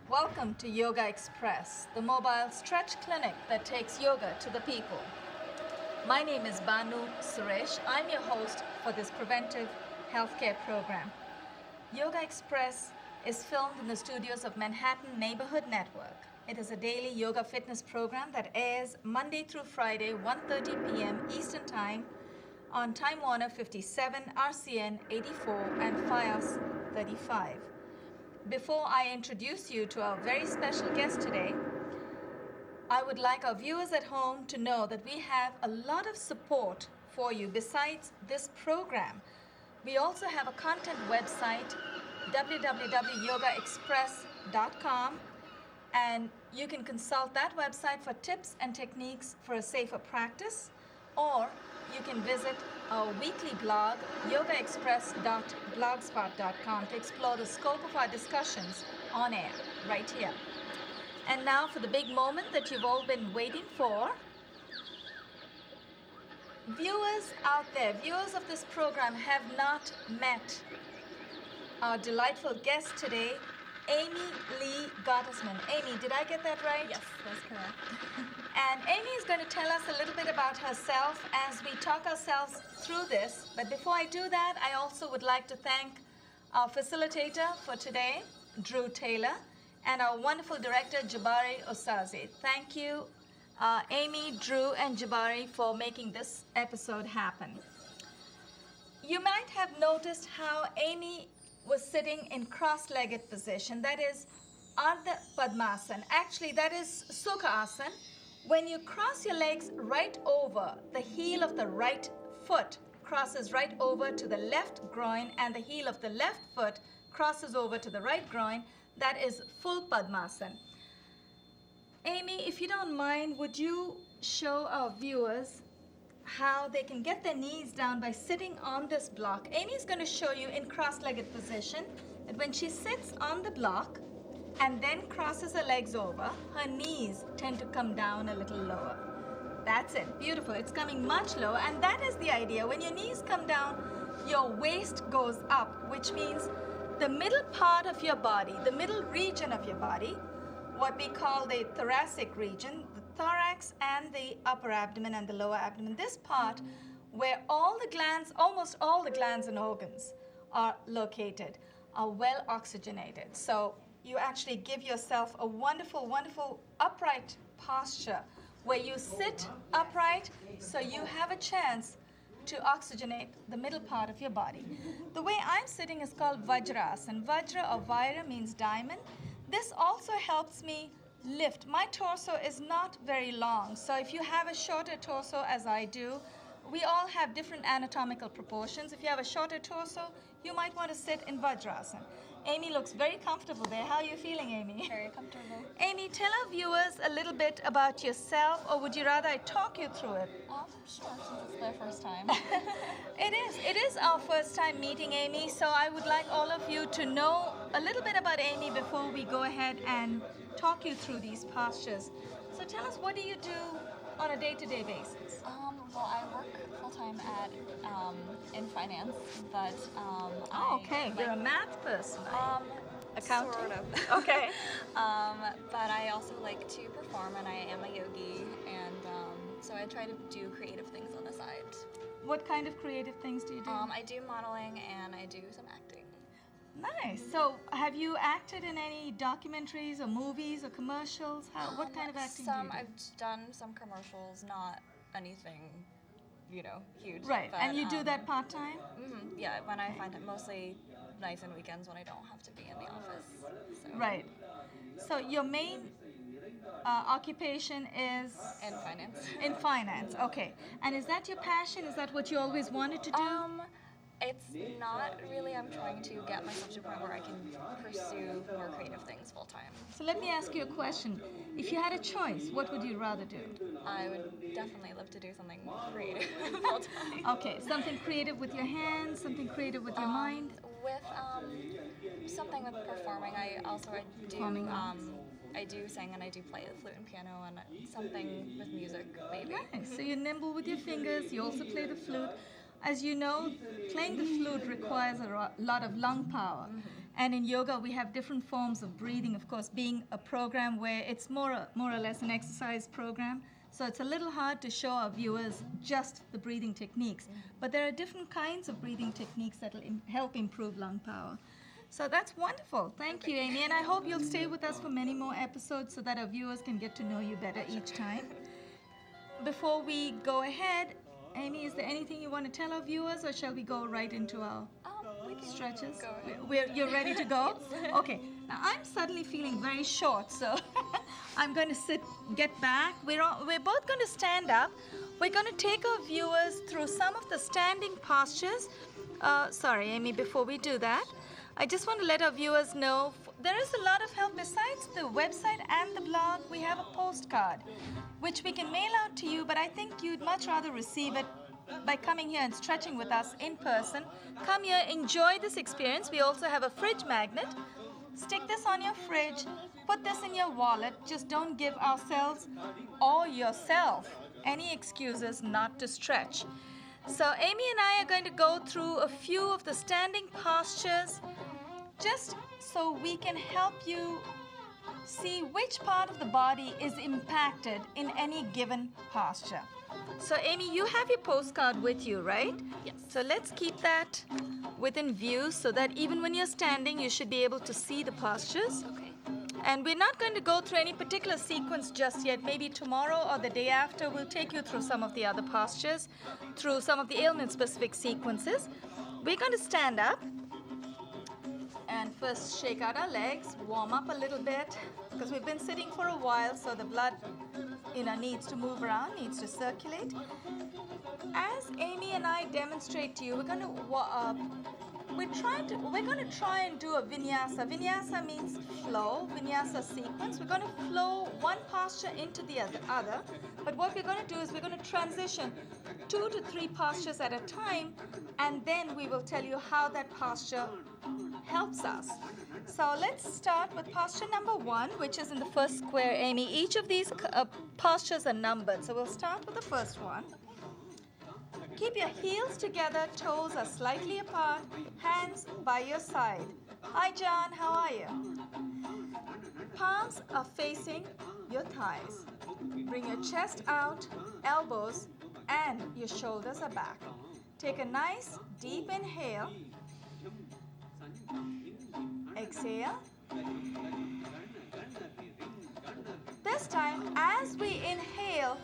Welcome to Yogaxpress, the mobile stretch clinic that takes yoga to the people. My name is Banu Suresh. I'm your host for this preventive healthcare program. Yogaxpress is filmed in the studios of Manhattan Neighborhood Network. It is a daily yoga fitness program that airs Monday through Friday, 1:30 p.m. Eastern Time on Time Warner 57, RCN 84, and FiOS 35. Before I introduce you to our very special guest today, I would like our viewers at home to know that we have a lot of support for you besides this program. We also have a content website, www.yogaexpress.com, and you can consult that website for tips and techniques for a safer practice, or you can visit our weekly blog, yogaexpress.blogspot.com, to explore the scope of our discussions on air, right here. And now for the big moment that you've all been waiting for. Viewers out there, viewers of this program, have not met our delightful guest today, Aimee Lee Gottesman. Aimee, did I get that right? Yes, that's correct. And Aimee is going to tell us a little bit about herself as we talk ourselves through this. But before I do that, I also would like to thank our facilitator for today, Drew Taylor, and our wonderful director, Jabari Osaze. Thank you, Aimee, Drew, and Jabari, for making this episode happen. You might have noticed how Aimee was sitting in cross-legged position. That is Ardha Padmasana. Actually, that is Sukhasana. When you cross your legs right over, the heel of the right foot crosses right over to the left groin, and the heel of the left foot crosses over to the right groin. That is full Padmasana. Aimee, if you don't mind, would you show our viewers how they can get their knees down by sitting on this block? Amy's going to show you in cross-legged position that when she sits on the block and then crosses her legs over, her knees tend to come down a little lower. That's it. Beautiful. It's coming much lower, and that is the idea. When your knees come down, your waist goes up, which means the middle part of your body, the middle region of your body, what we call the thoracic region, the thorax and the upper abdomen and the lower abdomen, this part where all the glands, almost all the glands and organs are located, are well oxygenated. So you actually give yourself a wonderful, wonderful upright posture where you sit upright so you have a chance to oxygenate the middle part of your body. The way I'm sitting is called Vajrasana. Vajra or Vaira means diamond. This also helps me lift. My torso is not very long, so if you have a shorter torso as I do, we all have different anatomical proportions. If you have a shorter torso, you might want to sit in Vajrasana. Aimee looks very comfortable there. How are you feeling, Aimee? Very comfortable. Aimee, tell our viewers a little bit about yourself, or would you rather I talk you through it? Sure, since it's their first time. It is our first time meeting Aimee, so I would like all of you to know a little bit about Aimee before we go ahead and talk you through these postures. So tell us, what do you do on a day-to-day basis? Well, I work full-time in finance, but You're a math person. Accountant? Sort of. Okay. But I also like to perform, and I am a yogi, and so I try to do creative things on the side. What kind of creative things do you do? I do modeling, and I do some acting. Nice. So have you acted in any documentaries or movies or commercials? What kind of acting do you do? I've done some commercials, not anything, huge. Right, but, and you do that part-time? Mm-hmm, yeah, when I find it, mostly nights and weekends when I don't have to be in the office. So. Right. So your main occupation is And finance. in finance. Okay. And is that your passion? Is that what you always wanted to do? It's not really. I'm trying to get myself to a point where I can pursue more creative things full time. So let me ask you a question. If you had a choice, what would you rather do? I would definitely love to do something creative full time. Okay, something creative with your hands, something creative with your mind. With something with performing, I do Performing I do sing and I do play the flute and piano and something with music maybe. Nice. So you're nimble with your fingers. You also play the flute. As you know, playing the flute requires a lot of lung power. And in yoga, we have different forms of breathing. Of course, being a program where it's more or less an exercise program, so it's a little hard to show our viewers just the breathing techniques. But there are different kinds of breathing techniques that will help improve lung power. So that's wonderful. Thank you, Aimee. And I hope you'll stay with us for many more episodes so that our viewers can get to know you better each time. Before we go ahead, Aimee, is there anything you want to tell our viewers, or shall we go right into our We can stretches? go ahead. You're ready to go? Okay. Now I'm suddenly feeling very short, so I'm going to get back. We're both going to stand up. We're going to take our viewers through some of the standing postures. Sorry, Aimee, before we do that, I just want to let our viewers know there is a lot of help. Besides the website and the blog, we have a postcard, which we can mail out to you, but I think you'd much rather receive it by coming here and stretching with us in person. Come here, enjoy this experience. We also have a fridge magnet. Stick this on your fridge, put this in your wallet. Just don't give ourselves or yourself any excuses not to stretch. So Aimee and I are going to go through a few of the standing postures just so we can help you see which part of the body is impacted in any given posture. So Aimee, you have your postcard with you, right? Yes. So let's keep that within view so that even when you're standing, you should be able to see the postures. Okay. And we're not going to go through any particular sequence just yet. Maybe tomorrow or the day after, we'll take you through some of the other postures, through some of the ailment-specific sequences. We're going to stand up and first shake out our legs, warm up a little bit, because we've been sitting for a while, so the blood needs to move around, needs to circulate. As Aimee and I demonstrate to you, we're going to try and do a vinyasa. Vinyasa means flow, vinyasa sequence. We're going to flow one posture into the other. But what we're going to do is we're going to transition 2 to 3 postures at a time, and then we will tell you how that posture helps us. So let's start with posture number 1, which is in the first square, Aimee. Each of these postures are numbered. So we'll start with the first one. Keep your heels together, toes are slightly apart, hands by your side. Hi, John, how are you? Palms are facing your thighs. Bring your chest out, elbows, and your shoulders are back. Take a nice deep inhale. Exhale. This time, as we inhale,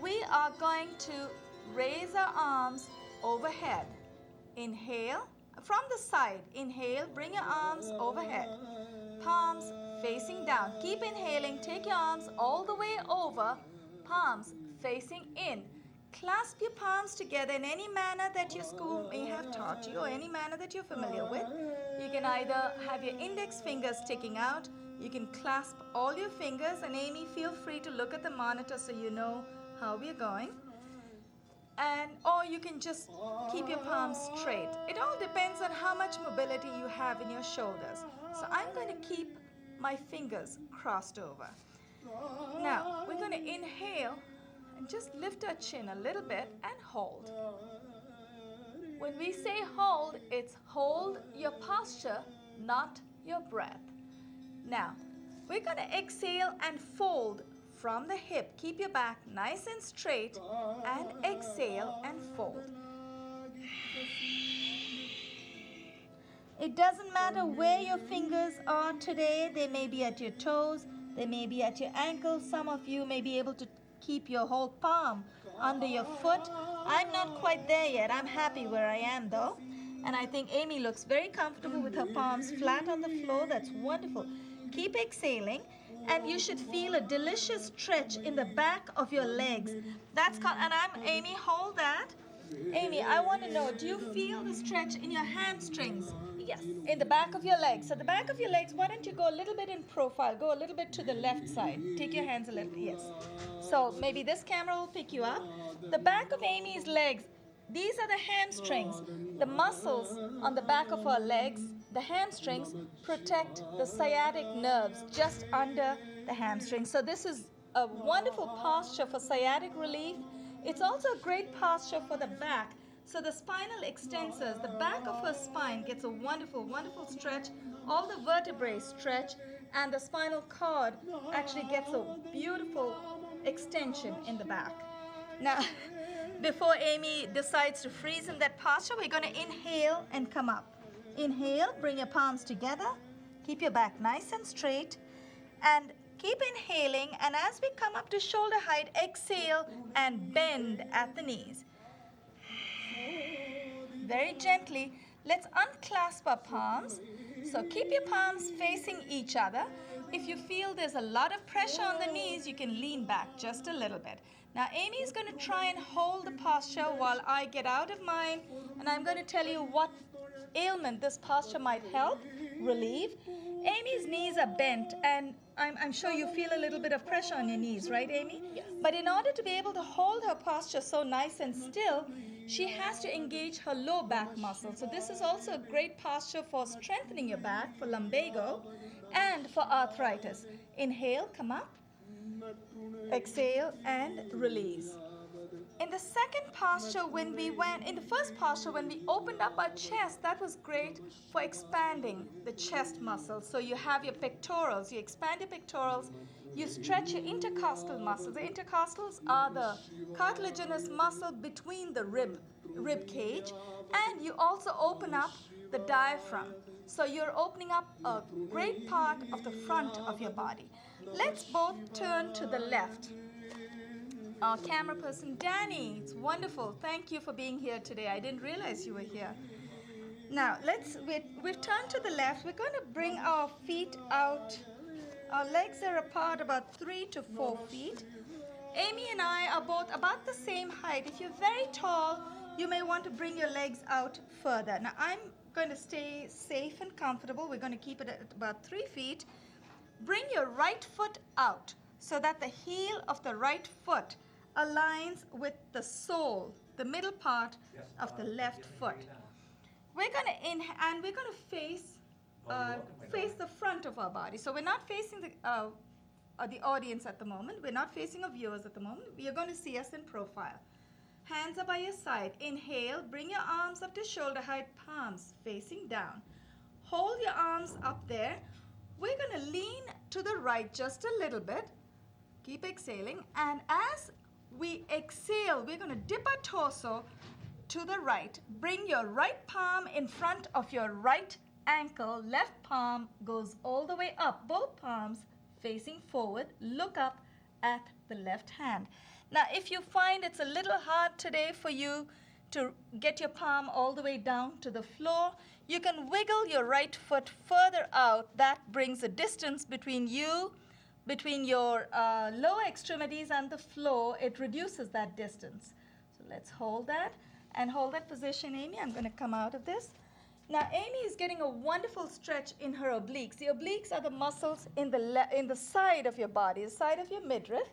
we are going to raise our arms overhead. Inhale from the side. Inhale, bring your arms overhead. Palms facing down. Keep inhaling. Take your arms all the way over. Palms facing in. Clasp your palms together in any manner that your school may have taught you or any manner that you're familiar with. You can either have your index fingers sticking out. You can clasp all your fingers, and Aimee, feel free to look at the monitor so you know how we're going. Or you can just keep your palms straight. It all depends on how much mobility you have in your shoulders. So I'm going to keep my fingers crossed over. Now, we're going to inhale and just lift our chin a little bit and hold. When we say hold, it's hold your posture, not your breath. Now, we're going to exhale and fold from the hip. Keep your back nice and straight and exhale and fold. It doesn't matter where your fingers are today. They may be at your toes, they may be at your ankles. Some of you may be able to keep your whole palm under your foot. I'm not quite there yet. I'm happy where I am though. And I think Aimee looks very comfortable with her palms flat on the floor. That's wonderful. Keep exhaling. And you should feel a delicious stretch in the back of your legs. That's called, and I'm Aimee, hold that. Aimee, I want to know, do you feel the stretch in your hamstrings? Yes. In the back of your legs. So the back of your legs, why don't you go a little bit in profile, go a little bit to the left side. Take your hands a little, yes. So maybe this camera will pick you up. The back of Aimee's legs, these are the hamstrings. The muscles on the back of her legs, the hamstrings, protect the sciatic nerves just under the hamstrings. So this is a wonderful posture for sciatic relief. It's also a great posture for the back. So the spinal extensors, the back of her spine gets a wonderful, wonderful stretch. All the vertebrae stretch, and the spinal cord actually gets a beautiful extension in the back. Now, before Aimee decides to freeze in that posture, we're going to inhale and come up. Inhale, bring your palms together. Keep your back nice and straight. And keep inhaling, and as we come up to shoulder height, exhale and bend at the knees. Very gently, let's unclasp our palms. So keep your palms facing each other. If you feel there's a lot of pressure on the knees, you can lean back just a little bit. Now, Aimee is going to try and hold the posture while I get out of mine, and I'm going to tell you what ailment this posture might help relieve. Aimee's knees are bent, and I'm sure you feel a little bit of pressure on your knees, right, Aimee? Yes. But in order to be able to hold her posture so nice and still, she has to engage her low back muscle. So this is also a great posture for strengthening your back, for lumbago, and for arthritis. Inhale, come up. Exhale and release. In the second posture, in the first posture, when we opened up our chest, that was great for expanding the chest muscles. So you have your pectorals, you expand your pectorals, you stretch your intercostal muscles. The intercostals are the cartilaginous muscle between the rib cage, and you also open up the diaphragm. So you're opening up a great part of the front of your body. Let's both turn to the left. Our camera person, Danny, it's wonderful. Thank you for being here today. I didn't realize you were here. Now, we've turned to the left. We're going to bring our feet out. Our legs are apart about 3 to 4 feet. Aimee and I are both about the same height. If you're very tall, you may want to bring your legs out further. Now, I'm going to stay safe and comfortable. We're going to keep it at about 3 feet. Bring your right foot out so that the heel of the right foot aligns with the sole, the middle part of the left foot. We're going to inhale, and we're going to face the front of our body. So we're not facing the audience at the moment. We're not facing our viewers at the moment. You're going to see us in profile. Hands are by your side. Inhale, bring your arms up to shoulder height, palms facing down. Hold your arms up there. We're going to lean to the right just a little bit. Keep exhaling. And as we exhale, we're going to dip our torso to the right. Bring your right palm in front of your right ankle. Left palm goes all the way up. Both palms facing forward. Look up at the left hand. Now, if you find it's a little hard today for you to get your palm all the way down to the floor, you can wiggle your right foot further out. That brings a distance between your lower extremities and the floor. It reduces that distance. So let's hold that and hold that position, Aimee. I'm going to come out of this. Now, Aimee is getting a wonderful stretch in her obliques. The obliques are the muscles in the side of your body, the side of your midriff.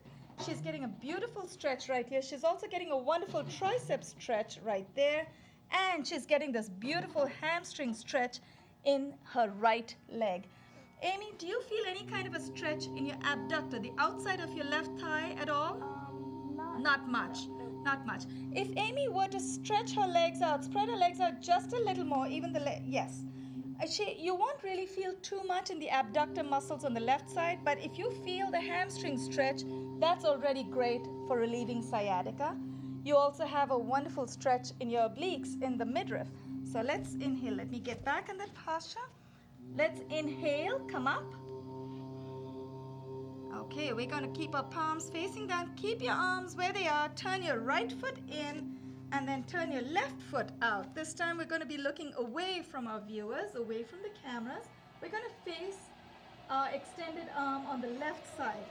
She's getting a beautiful stretch right here. She's also getting a wonderful tricep stretch right there. And she's getting this beautiful hamstring stretch in her right leg. Aimee, do you feel any kind of a stretch in your abductor, the outside of your left thigh at all? Not much. Not much. If Aimee were to stretch her legs out, spread her legs out just a little more, even the leg, yes. You won't really feel too much in the abductor muscles on the left side, but if you feel the hamstring stretch, that's already great for relieving sciatica. You also have a wonderful stretch in your obliques in the midriff. So let's inhale. Let me get back in that posture. Let's inhale, come up. Okay, we're going to keep our palms facing down. Keep your arms where they are. Turn your right foot in and then turn your left foot out. This time we're going to be looking away from our viewers, away from the cameras. We're going to face our extended arm on the left side.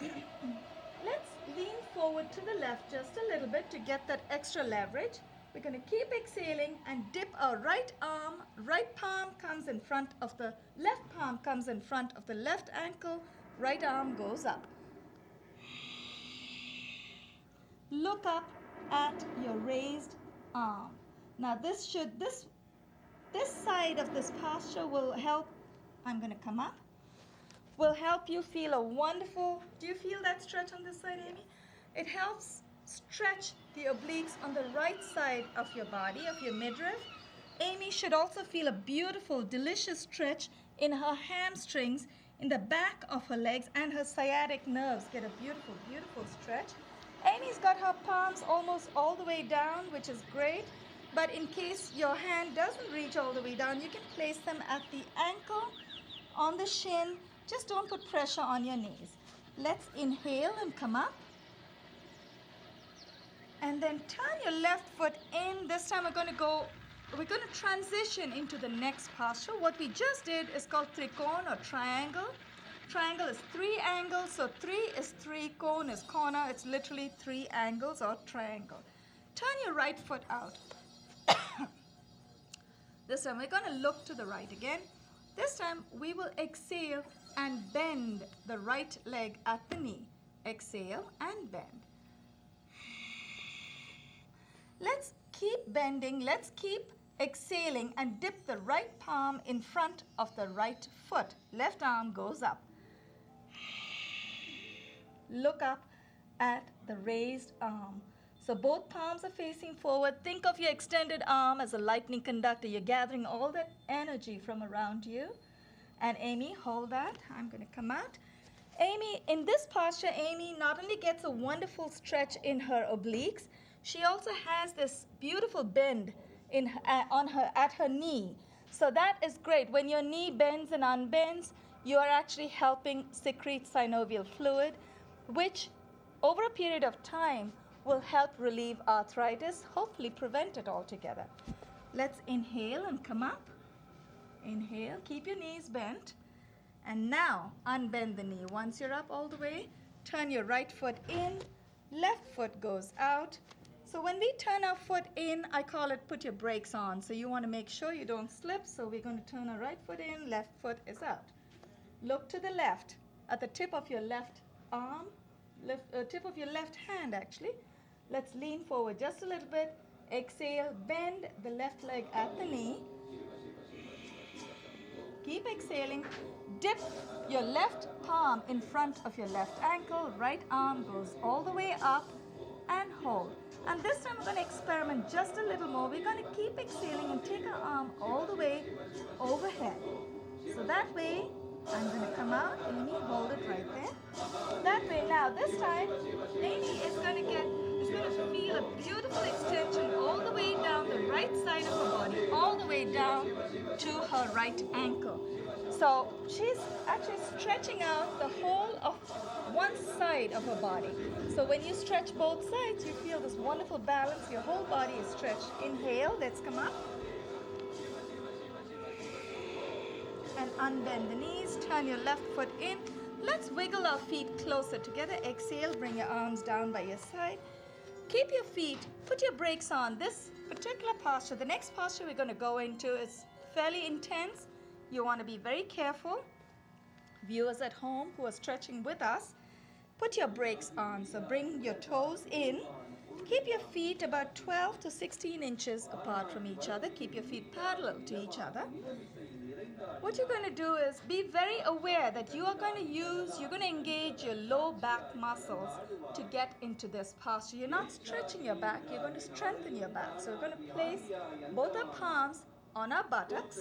Let's lean forward to the left just a little bit to get that extra leverage. We're going to keep exhaling and dip our right arm. Right palm comes in front of the left palm comes in front of the left ankle. Right arm goes up. Look up at your raised arm. Now this side of this posture will help. I'm going to come up. Will help you feel a wonderful. Do you feel that stretch on this side, Aimee? It helps stretch the obliques on the right side of your body, of your midriff. Aimee should also feel a beautiful, delicious stretch in her hamstrings, in the back of her legs, and her sciatic nerves get a beautiful, beautiful stretch. Aimee's got her palms almost all the way down, which is great. But in case your hand doesn't reach all the way down, you can place them at the ankle, on the shin. Just don't put pressure on your knees. Let's inhale and come up. And then turn your left foot in. This time we're going to transition into the next posture. What we just did is called trikona or triangle. Triangle is 3 angles, so 3 is 3, cone is corner. It's literally 3 angles or triangle. Turn your right foot out. This time we're going to look to the right again. This time we will exhale and bend the right leg at the knee. Exhale and bend. Let's keep bending. Let's keep exhaling and dip the right palm in front of the right foot. Left arm goes up. Look up at the raised arm. So both palms are facing forward. Think of your extended arm as a lightning conductor. You're gathering all that energy from around you. And Aimee, hold that. I'm going to come out. Aimee, in this posture, Aimee not only gets a wonderful stretch in her obliques, she also has this beautiful bend at her knee. So that is great. When your knee bends and unbends, you are actually helping secrete synovial fluid, which over a period of time will help relieve arthritis, hopefully prevent it altogether. Let's inhale and come up. Inhale, keep your knees bent. And now unbend the knee. Once you're up all the way, turn your right foot in, left foot goes out. So when we turn our foot in, I call it put your brakes on. So you want to make sure you don't slip. So we're going to turn our right foot in, left foot is out. Look to the left, at the tip of your left arm, tip of your left hand actually. Let's lean forward just a little bit. Exhale, bend the left leg at the knee. Keep exhaling. Dip your left palm in front of your left ankle. Right arm goes all the way up and hold. And this time we're going to experiment just a little more. We're going to keep exhaling and take our arm all the way overhead. So that way, I'm going to come out. Aimee, hold it right there. That way. Now this time, Aimee is going to feel a beautiful extension all the way down the right side of her body, all the way down to her right ankle. So she's actually stretching out the whole of one side of her body. So when you stretch both sides, you feel this wonderful balance. Your whole body is stretched. Inhale, let's come up. And unbend the knees, turn your left foot in. Let's wiggle our feet closer together. Exhale, bring your arms down by your side. Keep your feet, put your brakes on. This particular posture, the next posture we're going to go into is fairly intense. You want to be very careful. Viewers at home who are stretching with us, put your brakes on. So bring your toes in. Keep your feet about 12 to 16 inches apart from each other. Keep your feet parallel to each other. What you're going to do is be very aware that you're going to engage your low back muscles to get into this posture. You're not stretching your back, you're going to strengthen your back. So we're going to place both our palms on our buttocks.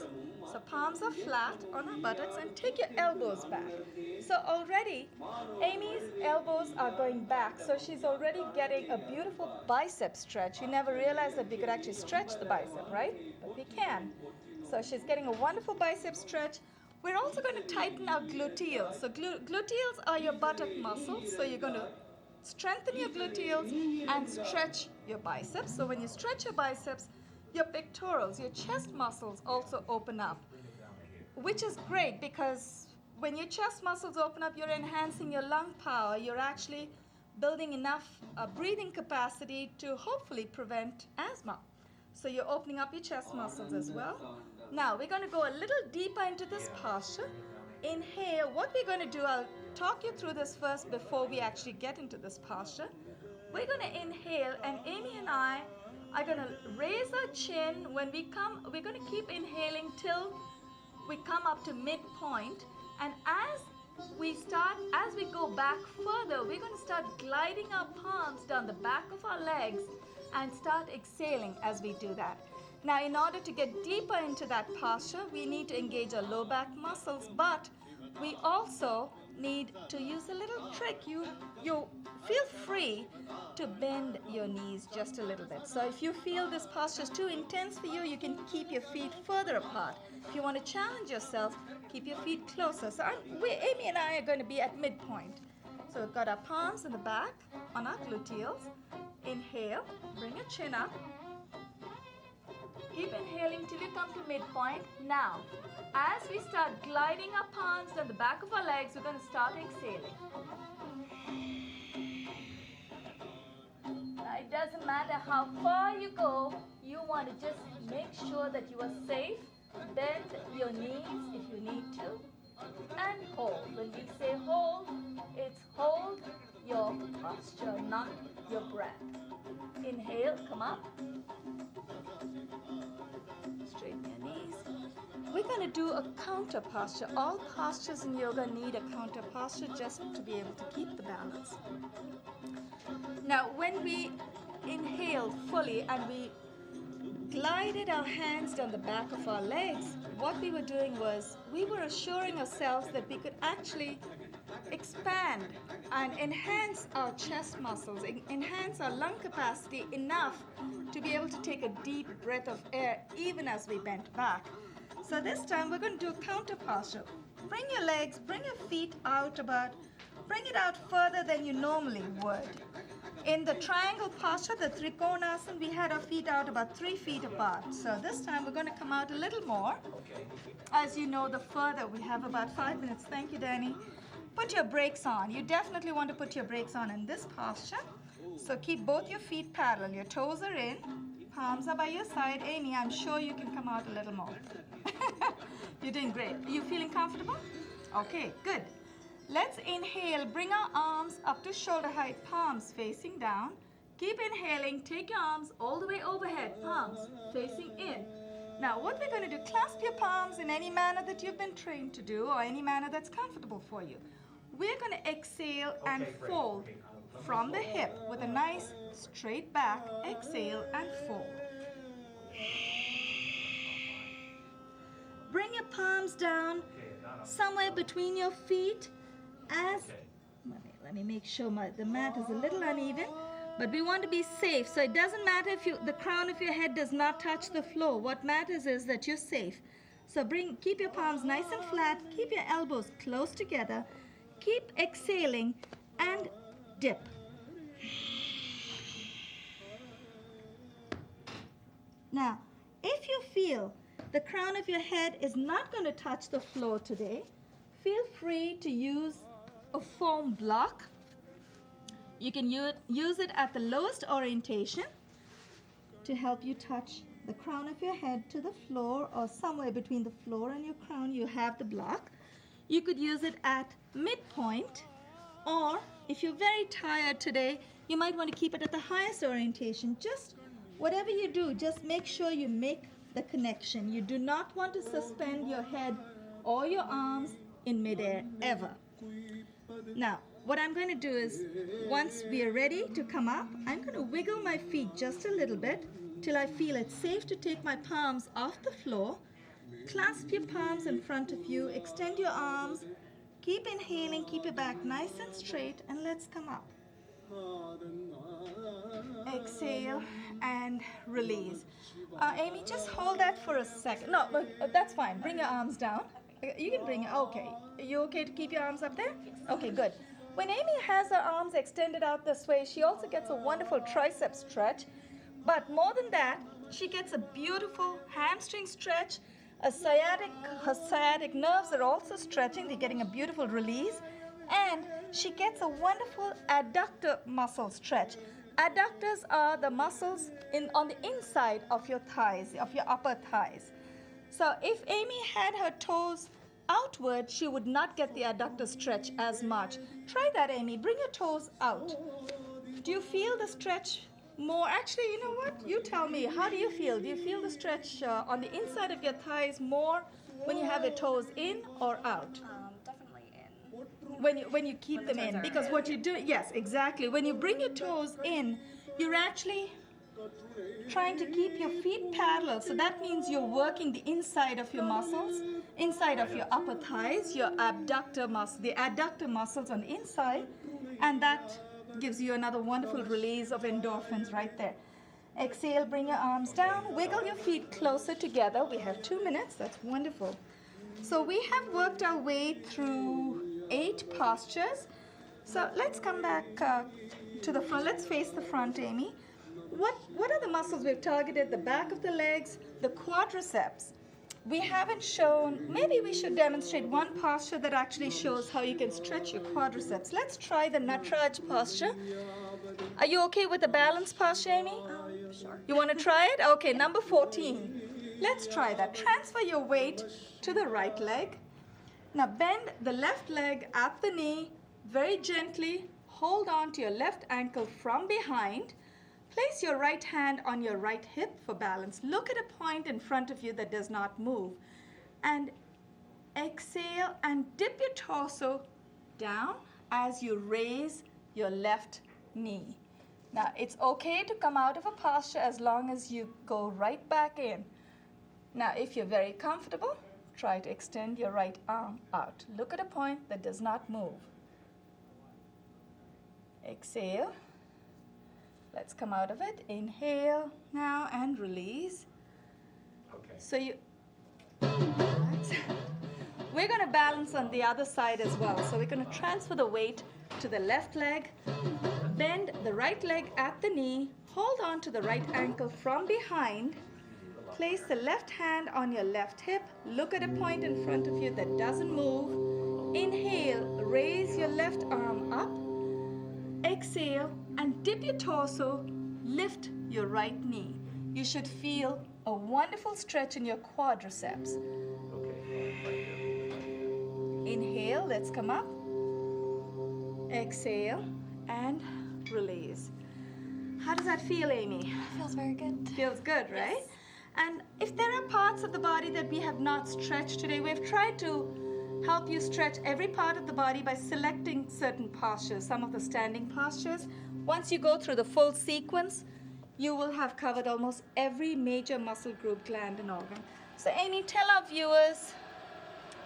So palms are flat on our buttocks and take your elbows back. So already Aimee's elbows are going back. So she's already getting a beautiful bicep stretch. We never realized that we could actually stretch the bicep, right? But we can. So she's getting a wonderful bicep stretch. We're also going to tighten our gluteals. So gluteals are your buttock muscles. So you're going to strengthen your gluteals and stretch your biceps. So when you stretch your biceps, your pectorals, your chest muscles also open up, which is great because when your chest muscles open up, you're enhancing your lung power. You're actually building enough breathing capacity to hopefully prevent asthma. So you're opening up your chest muscles as well. Now we're going to go a little deeper into this posture. Inhale. What we're going to do, I'll talk you through this first before we actually get into this posture. We're going to inhale, and Aimee and I are going to raise our chin. When we come, we're going to keep inhaling till we come up to midpoint. And as we go back further, we're going to start gliding our palms down the back of our legs and start exhaling as we do that. Now, in order to get deeper into that posture, we need to engage our low back muscles, but we also need to use a little trick. You feel free to bend your knees just a little bit. So if you feel this posture is too intense for you, you can keep your feet further apart. If you want to challenge yourself, keep your feet closer. So Aimee and I are going to be at midpoint. So we've got our palms in the back on our gluteals. Inhale, bring your chin up. Keep inhaling till you come to midpoint. Now, as we start gliding our palms down the back of our legs, we're going to start exhaling. Now, it doesn't matter how far you go, you want to just make sure that you are safe. Bend your knees if you need to, and hold. When we say hold, it's hold your posture, not your breath. Inhale, come up. Straighten your knees. We're going to do a counter posture. All postures in yoga need a counter posture just to be able to keep the balance. Now, when we inhaled fully and we glided our hands down the back of our legs, what we were doing was we were assuring ourselves that we could actually expand and enhance our chest muscles, enhance our lung capacity enough to be able to take a deep breath of air even as we bent back. So this time we're going to do a counter posture. Bring your legs, bring your feet out bring it out further than you normally would. In the triangle posture, the Trikonasana, we had our feet out about 3 feet apart. So this time we're going to come out a little more. As you know, the further, we have about 5 minutes. Thank you, Danny. Put your brakes on. You definitely want to put your brakes on in this posture. So keep both your feet parallel. Your toes are in. Palms are by your side. Aimee, I'm sure you can come out a little more. You're doing great. Are you feeling comfortable? Okay, good. Let's inhale. Bring our arms up to shoulder height, palms facing down. Keep inhaling. Take your arms all the way overhead, palms facing in. Now, what we're going to do, clasp your palms in any manner that you've been trained to do or any manner that's comfortable for you. We're going to exhale and fold from the hip with a nice straight back. Exhale and fold. Bring your palms down somewhere between your feet. Let me make sure the mat is a little uneven, but we want to be safe. So it doesn't matter if the crown of your head does not touch the floor. What matters is that you're safe. So keep your palms nice and flat. Keep your elbows close together. Keep exhaling and dip. Now, if you feel the crown of your head is not going to touch the floor today, feel free to use a foam block. You can use it at the lowest orientation to help you touch the crown of your head to the floor, or somewhere between the floor and your crown you have the block. You could use it at midpoint, or if you're very tired today, you might want to keep it at the highest orientation. Just whatever you do, just make sure you make the connection. You do not want to suspend your head or your arms in midair ever. Now, what I'm going to do is, once we are ready to come up, I'm going to wiggle my feet just a little bit till I feel it's safe to take my palms off the floor. Clasp your palms in front of you, extend your arms, keep inhaling, keep your back nice and straight, and let's come up. Exhale and release. Aimee, just hold that for a second. No, that's fine. Bring your arms down. You can bring it. Okay. Are you okay to keep your arms up there? Okay, good. When Aimee has her arms extended out this way, she also gets a wonderful tricep stretch. But more than that, she gets a beautiful hamstring stretch, Her sciatic nerves are also stretching. They're getting a beautiful release. And she gets a wonderful adductor muscle stretch. Adductors are the muscles on the inside of your thighs, of your upper thighs. So if Aimee had her toes outward, she would not get the adductor stretch as much. Try that, Aimee. Bring your toes out. Do you feel the stretch more? Actually, you know what? You tell me. How do you feel? Do you feel the stretch on the inside of your thighs more when you have your toes in or out? Definitely in. When you keep them in, because what you do, yes, exactly. When you bring your toes in, you're actually trying to keep your feet parallel. So that means you're working the inside of your muscles, inside of your upper thighs, your abductor muscle, the adductor muscles on the inside, and that gives you another wonderful release of endorphins right there. Exhale, bring your arms down, wiggle your feet closer together. We have 2 minutes. That's wonderful. So we have worked our way through 8 postures. So let's come back to the front. Let's face the front, Aimee. What are the muscles we've targeted? The back of the legs, the quadriceps. We haven't shown, maybe we should demonstrate one posture that actually shows how you can stretch your quadriceps. Let's try the Nataraj posture. Are you okay with the balance posture, Aimee? Sure. You want to try it? Okay, number 14. Let's try that. Transfer your weight to the right leg. Now bend the left leg at the knee very gently. Hold on to your left ankle from behind. Place your right hand on your right hip for balance. Look at a point in front of you that does not move. And exhale and dip your torso down as you raise your left knee. Now, it's okay to come out of a posture as long as you go right back in. Now, if you're very comfortable, try to extend your right arm out. Look at a point that does not move. Exhale. Let's come out of it. Inhale now and release. Okay. So we're going to balance on the other side as well. So we're going to transfer the weight to the left leg. Bend the right leg at the knee. Hold on to the right ankle from behind. Place the left hand on your left hip. Look at a point in front of you that doesn't move. Inhale, raise your left arm up. Exhale and dip your torso, lift your right knee. You should feel a wonderful stretch in your quadriceps. Okay. Inhale, let's come up. Exhale and release. How does that feel, Aimee? Feels very good. Feels good, right? Yes. And if there are parts of the body that we have not stretched today, we've tried to help you stretch every part of the body by selecting certain postures, some of the standing postures. Once you go through the full sequence, you will have covered almost every major muscle group, gland, and organ. So Aimee, tell our viewers,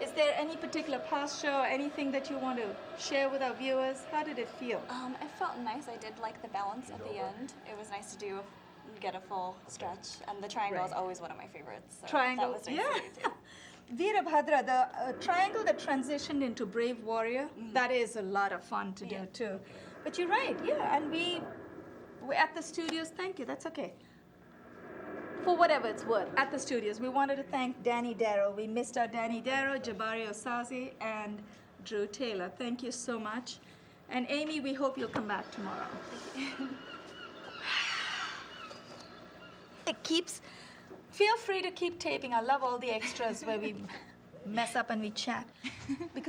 is there any particular posture or anything that you want to share with our viewers? How did it feel? It felt nice. I did like the balance at the end. It was nice to get a full stretch, and the triangle is Right. always one of my favorites. So Triangle, that was nice yeah. to do too. Veerabhadra, the triangle that transitioned into Brave Warrior, that is a lot of fun to do too. But you're right, yeah, and we're at the studios, thank you, that's okay. For whatever it's worth, at the studios, we wanted to thank Danny Darrow. We missed our Danny Darrow, Jabari Osazi, and Drew Taylor. Thank you so much. And Aimee, we hope you'll come back tomorrow. Feel free to keep taping. I love all the extras where we mess up and we chat. Because